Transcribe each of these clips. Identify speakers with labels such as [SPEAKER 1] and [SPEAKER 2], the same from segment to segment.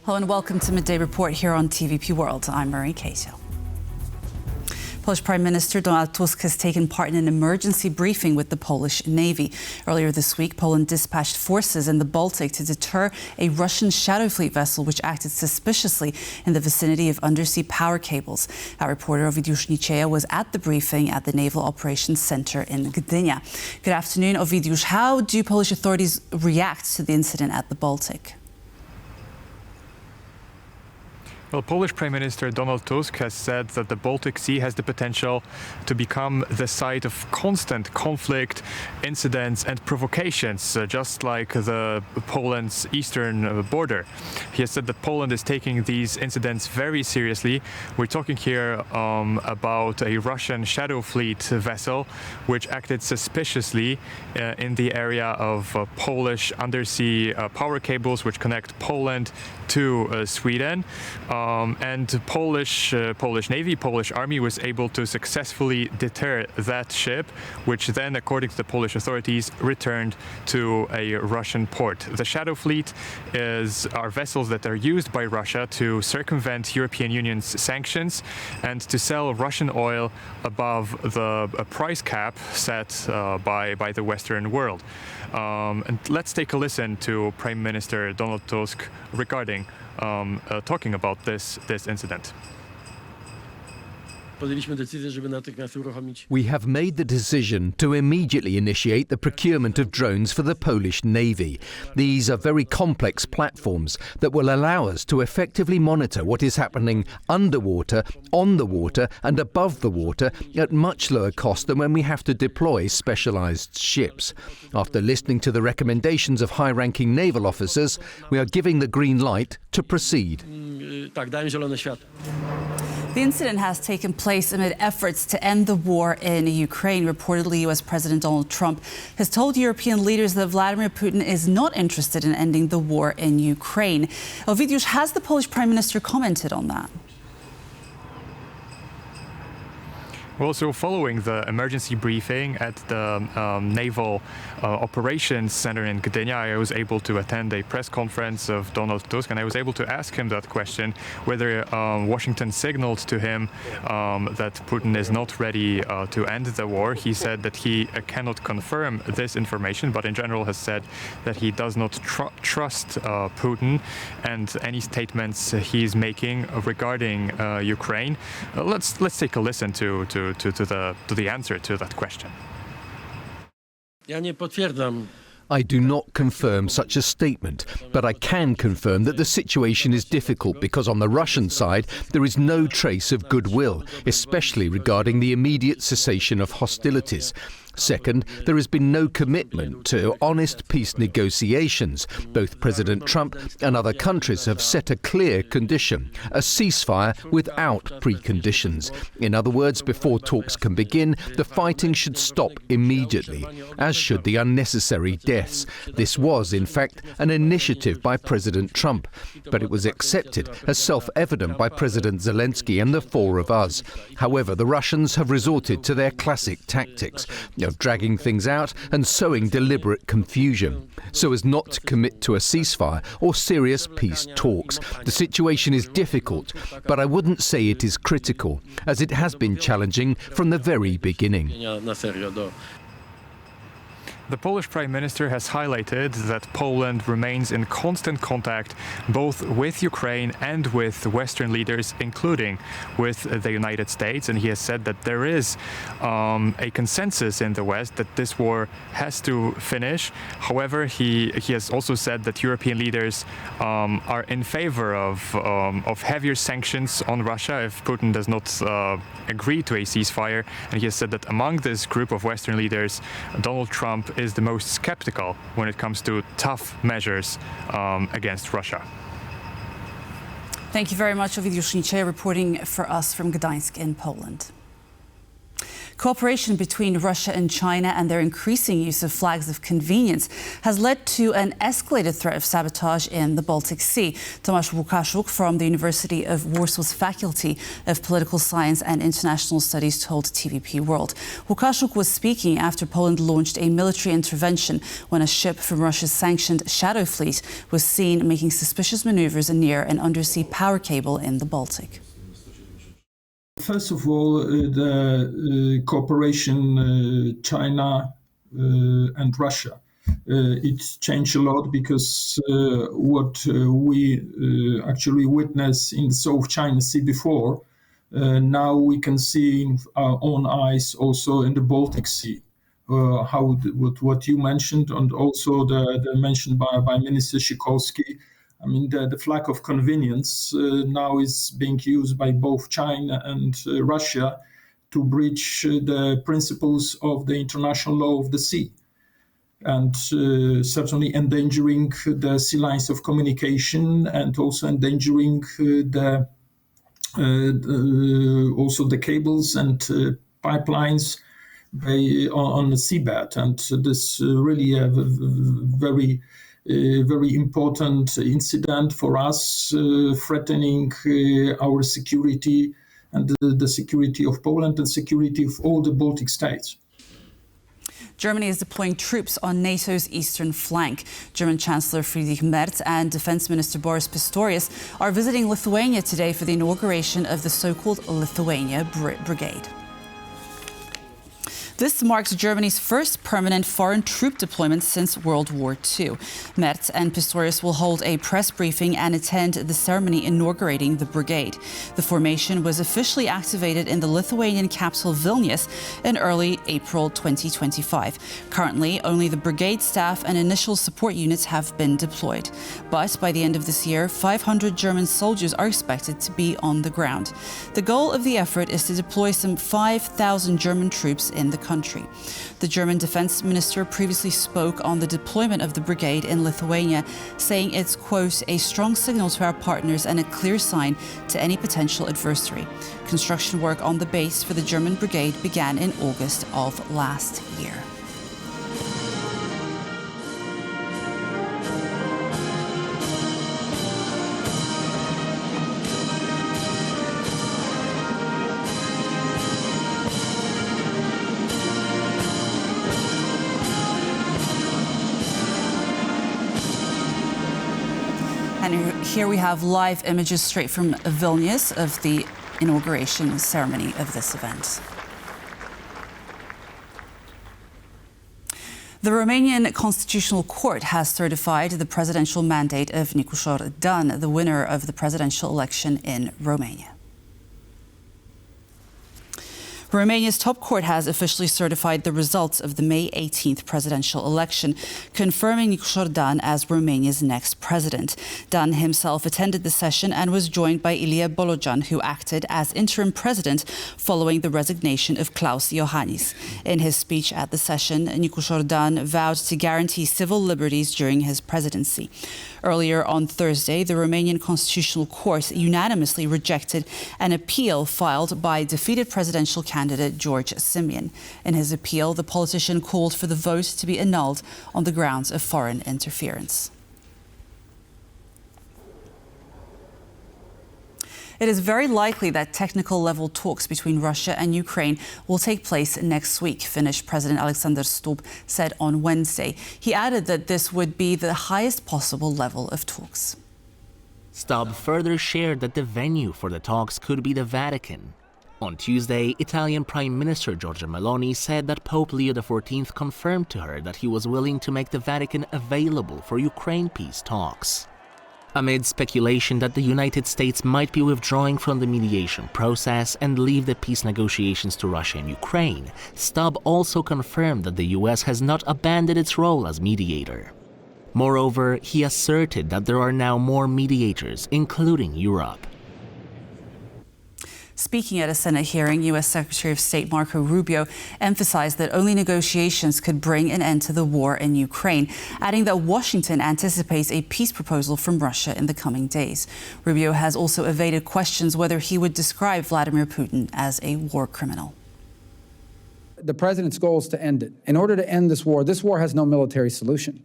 [SPEAKER 1] Hello and welcome to Midday Report here on TVP World. I'm Marie Casio. Polish Prime Minister Donald Tusk has taken part in an emergency briefing with the Polish Navy. Earlier this week, Poland dispatched forces in the Baltic to deter a Russian shadow fleet vessel which acted suspiciously in the vicinity of undersea power cables. Our reporter Ovidiusz Nicieja was at the briefing at the Naval Operations Center in Gdynia. Good afternoon, Ovidiusz. How do Polish authorities react to the incident at the Baltic?
[SPEAKER 2] Well, Polish Prime Minister Donald Tusk has said that the Baltic Sea has the potential to become the site of constant conflict, incidents and provocations, just like the Poland's eastern border. He has said that Poland is taking these incidents very seriously. We're talking here about a Russian shadow fleet vessel which acted suspiciously in the area of Polish undersea power cables which connect Poland to Sweden. And Polish Navy, Polish Army was able to successfully deter that ship, which then, according to the Polish authorities, returned to a Russian port. The shadow fleet are vessels that are used by Russia to circumvent European Union's sanctions and to sell Russian oil above the price cap set by the Western world. And let's take a listen to Prime Minister Donald Tusk regarding talking about this incident.
[SPEAKER 3] We have made the decision to immediately initiate the procurement of drones for the Polish Navy. These are very complex platforms that will allow us to effectively monitor what is happening underwater, on the water and above the water at much lower cost than when we have to deploy specialized ships. After listening to the recommendations of high-ranking naval officers, we are giving the green light to proceed.
[SPEAKER 1] The incident has taken place amid efforts to end the war in Ukraine. Reportedly, U.S. President Donald Trump has told European leaders that Vladimir Putin is not interested in ending the war in Ukraine. Ovidiusz, has the Polish Prime Minister commented on that?
[SPEAKER 2] Well, so following the emergency briefing at the Naval Operations Center in Gdynia, I was able to attend a press conference of Donald Tusk, and I was able to ask him that question, whether Washington signaled to him that Putin is not ready to end the war. He said that he cannot confirm this information, but in general has said that he does not trust Putin and any statements he's making regarding Ukraine. Let's take a listen to the answer to that question.
[SPEAKER 3] I do not confirm such a statement, but I can confirm that the situation is difficult because on the Russian side there is no trace of goodwill, especially regarding the immediate cessation of hostilities. Second, there has been no commitment to honest peace negotiations. Both President Trump and other countries have set a clear condition, a ceasefire without preconditions. In other words, before talks can begin, the fighting should stop immediately, as should the unnecessary deaths. This was, in fact, an initiative by President Trump, but it was accepted as self-evident by President Zelensky and the four of us. However, the Russians have resorted to their classic tactics of dragging things out and sowing deliberate confusion, so as not to commit to a ceasefire or serious peace talks. The situation is difficult, but I wouldn't say it is critical, as it has been challenging from the very beginning.
[SPEAKER 2] The Polish Prime Minister has highlighted that Poland remains in constant contact both with Ukraine and with Western leaders, including with the United States. And he has said that there is a consensus in the West that this war has to finish. However, he has also said that European leaders are in favor of heavier sanctions on Russia if Putin does not agree to a ceasefire. And he has said that among this group of Western leaders, Donald Trump is the most skeptical when it comes to tough measures against Russia.
[SPEAKER 1] Thank you very much, Ovidiusz Nicieja, reporting for us from Gdańsk in Poland. Cooperation between Russia and China and their increasing use of flags of convenience has led to an escalated threat of sabotage in the Baltic Sea. Tomasz Łukaszuk from the University of Warsaw's Faculty of Political Science and International Studies told TVP World. Łukaszuk was speaking after Poland launched a military intervention when a ship from Russia's sanctioned Shadow Fleet was seen making suspicious maneuvers near an undersea power cable in the Baltic.
[SPEAKER 4] First of all, the cooperation China and Russia. It's changed a lot because what we actually witnessed in the South China Sea before, now we can see in our own eyes also in the Baltic Sea. What you mentioned, and also the mentioned by Minister Sikorski. I mean, the flag of convenience now is being used by both China and Russia to breach the principles of the international law of the sea, and certainly endangering the sea lines of communication, and also endangering also the cables and pipelines on the seabed. And this really a very important incident for us, threatening our security and the security of Poland and security of all the Baltic states.
[SPEAKER 1] Germany is deploying troops on NATO's eastern flank. German Chancellor Friedrich Merz and Defense Minister Boris Pistorius are visiting Lithuania today for the inauguration of the so-called Lithuania Brigade. This marks Germany's first permanent foreign troop deployment since World War II. Merz and Pistorius will hold a press briefing and attend the ceremony inaugurating the brigade. The formation was officially activated in the Lithuanian capital Vilnius in early April 2025. Currently, only the brigade staff and initial support units have been deployed. But by the end of this year, 500 German soldiers are expected to be on the ground. The goal of the effort is to deploy some 5,000 German troops in the country. The German defense minister previously spoke on the deployment of the brigade in Lithuania, saying it's, quote, a strong signal to our partners and a clear sign to any potential adversary. Construction work on the base for the German brigade began in August of last year. And here we have live images straight from Vilnius of the inauguration ceremony of this event. The Romanian Constitutional Court has certified the presidential mandate of Nicușor, the winner of the presidential election in Romania. Romania's top court has officially certified the results of the May 18th presidential election, confirming Nicușor as Romania's next president. Dan himself attended the session and was joined by Ilie Bolojan, who acted as interim president following the resignation of Klaus Iohannis. In his speech at the session, Nicușor vowed to guarantee civil liberties during his presidency. Earlier on Thursday, the Romanian Constitutional Court unanimously rejected an appeal filed by defeated presidential candidate George Simion. In his appeal, the politician called for the vote to be annulled on the grounds of foreign interference. It is very likely that technical-level talks between Russia and Ukraine will take place next week, Finnish President Alexander Stubb said on Wednesday. He added that this would be the highest possible level of talks.
[SPEAKER 5] Stubb further shared that the venue for the talks could be the Vatican. On Tuesday, Italian Prime Minister Giorgia Meloni said that Pope Leo XIV confirmed to her that he was willing to make the Vatican available for Ukraine peace talks. Amid speculation that the United States might be withdrawing from the mediation process and leave the peace negotiations to Russia and Ukraine, Stubb also confirmed that the US has not abandoned its role as mediator. Moreover, he asserted that there are now more mediators, including Europe.
[SPEAKER 1] Speaking at a Senate hearing, U.S. Secretary of State Marco Rubio emphasized that only negotiations could bring an end to the war in Ukraine, adding that Washington anticipates a peace proposal from Russia in the coming days. Rubio has also evaded questions whether he would describe Vladimir Putin as a war criminal.
[SPEAKER 6] The president's goal is to end it. In order to end this war has no military solution.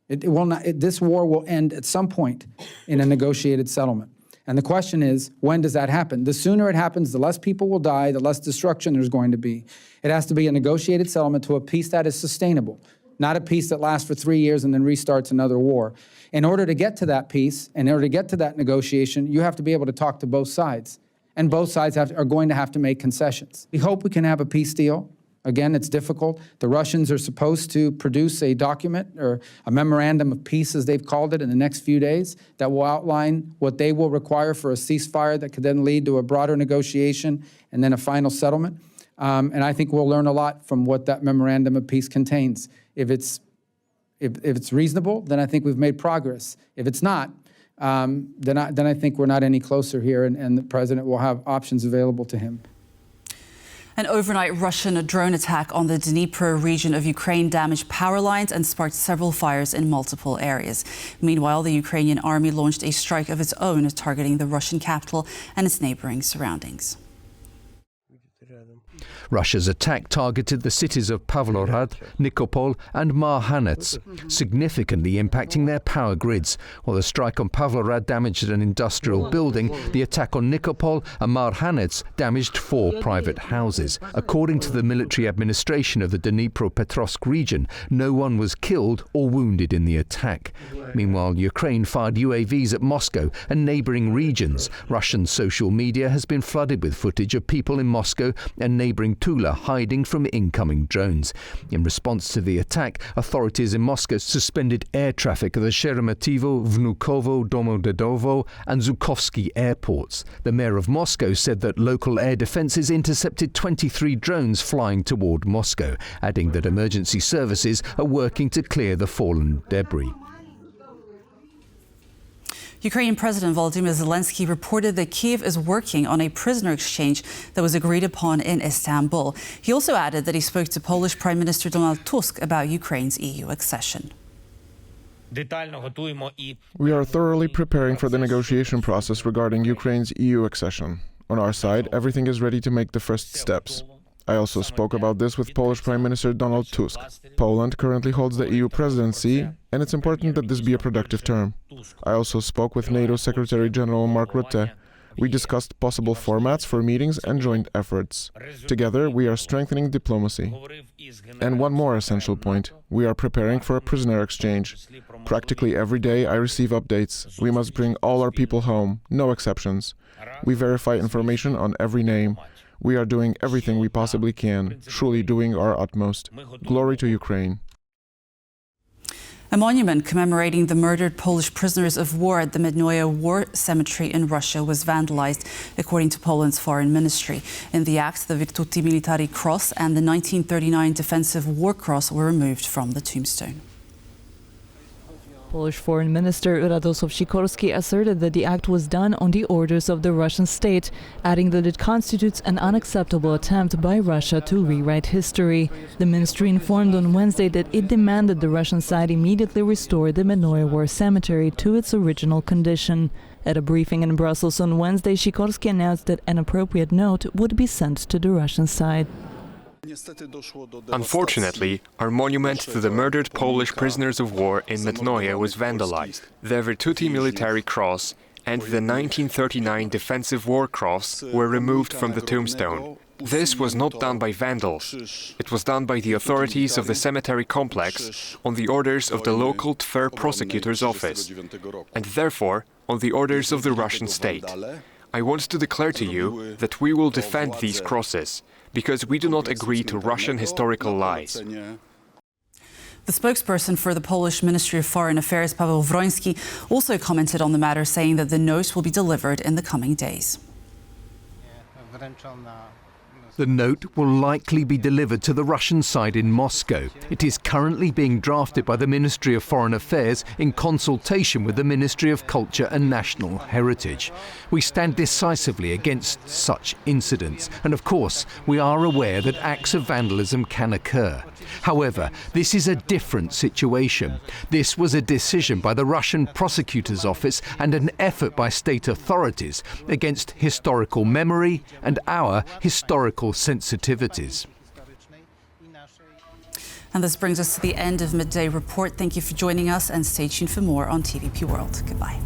[SPEAKER 6] It will not. This war will end at some point in a negotiated settlement. And the question is, when does that happen? The sooner it happens, the less people will die, the less destruction there's going to be. It has to be a negotiated settlement to a peace that is sustainable, not a peace that lasts for 3 years and then restarts another war. In order to get to that peace, in order to get to that negotiation, you have to be able to talk to both sides. And both sides are going to have to make concessions. We hope we can have a peace deal. Again, it's difficult. The Russians are supposed to produce a document or a memorandum of peace, as they've called it, in the next few days that will outline what they will require for a ceasefire that could then lead to a broader negotiation and then a final settlement. And I think we'll learn a lot from what that memorandum of peace contains. If it's reasonable, then I think we've made progress. If it's not, then I think we're not any closer here, and the president will have options available to him.
[SPEAKER 1] An overnight Russian drone attack on the Dnieper region of Ukraine damaged power lines and sparked several fires in multiple areas. Meanwhile, the Ukrainian army launched a strike of its own, targeting the Russian capital and its neighboring surroundings.
[SPEAKER 3] Russia's attack targeted the cities of Pavlograd, Nikopol and Marhanets, significantly impacting their power grids. While the strike on Pavlograd damaged an industrial building, the attack on Nikopol and Marhanets damaged 4 private houses. According to the military administration of the Dnipropetrovsk region, no one was killed or wounded in the attack. Meanwhile, Ukraine fired UAVs at Moscow and neighbouring regions. Russian social media has been flooded with footage of people in Moscow and neighbouring Tula hiding from incoming drones. In response to the attack, authorities in Moscow suspended air traffic at the Sheremetyevo, Vnukovo, Domodedovo and Zhukovsky airports. The mayor of Moscow said that local air defences intercepted 23 drones flying toward Moscow, adding that emergency services are working to clear the fallen debris.
[SPEAKER 1] Ukrainian President Volodymyr Zelensky reported that Kyiv is working on a prisoner exchange that was agreed upon in Istanbul. He also added that he spoke to Polish Prime Minister Donald Tusk about Ukraine's EU accession.
[SPEAKER 7] We are thoroughly preparing for the negotiation process regarding Ukraine's EU accession. On our side, everything is ready to make the first steps. I also spoke about this with Polish Prime Minister Donald Tusk. Poland currently holds the EU presidency, and it's important that this be a productive term. I also spoke with NATO Secretary General Mark Rutte. We discussed possible formats for meetings and joint efforts. Together, we are strengthening diplomacy. And one more essential point. We are preparing for a prisoner exchange. Practically every day I receive updates. We must bring all our people home, no exceptions. We verify information on every name. We are doing everything we possibly can, truly doing our utmost. Glory to Ukraine.
[SPEAKER 1] A monument commemorating the murdered Polish prisoners of war at the Mednoye War Cemetery in Russia was vandalized, according to Poland's foreign ministry. In the act, the Virtuti Militari Cross and the 1939 Defensive War Cross were removed from the tombstone.
[SPEAKER 8] Polish Foreign Minister Radosław Sikorski asserted that the act was done on the orders of the Russian state, adding that it constitutes an unacceptable attempt by Russia to rewrite history. The ministry informed on Wednesday that it demanded the Russian side immediately restore the Mednoye War Cemetery to its original condition. At a briefing in Brussels on Wednesday, Sikorski announced that an appropriate note would be sent to the Russian side.
[SPEAKER 2] Unfortunately, our monument to the murdered Polish prisoners of war in Mednoye was vandalized. The Virtuti Militari Cross and the 1939 Defensive War Cross were removed from the tombstone. This was not done by vandals. It was done by the authorities of the cemetery complex on the orders of the local Tver prosecutor's office, and therefore on the orders of the Russian state. I want to declare to you that we will defend these crosses, because we do not agree to Russian historical lies.
[SPEAKER 1] The spokesperson for the Polish Ministry of Foreign Affairs, Paweł Wroński, also commented on the matter, saying that the note will be delivered in the coming days.
[SPEAKER 3] The note will likely be delivered to the Russian side in Moscow. It is currently being drafted by the Ministry of Foreign Affairs in consultation with the Ministry of Culture and National Heritage. We stand decisively against such incidents, and of course, we are aware that acts of vandalism can occur. However, this is a different situation. This was a decision by the Russian prosecutor's office and an effort by state authorities against historical memory and our historical sensitivities.
[SPEAKER 1] And this brings us to the end of Midday Report. Thank you for joining us and stay tuned for more on TVP World. Goodbye.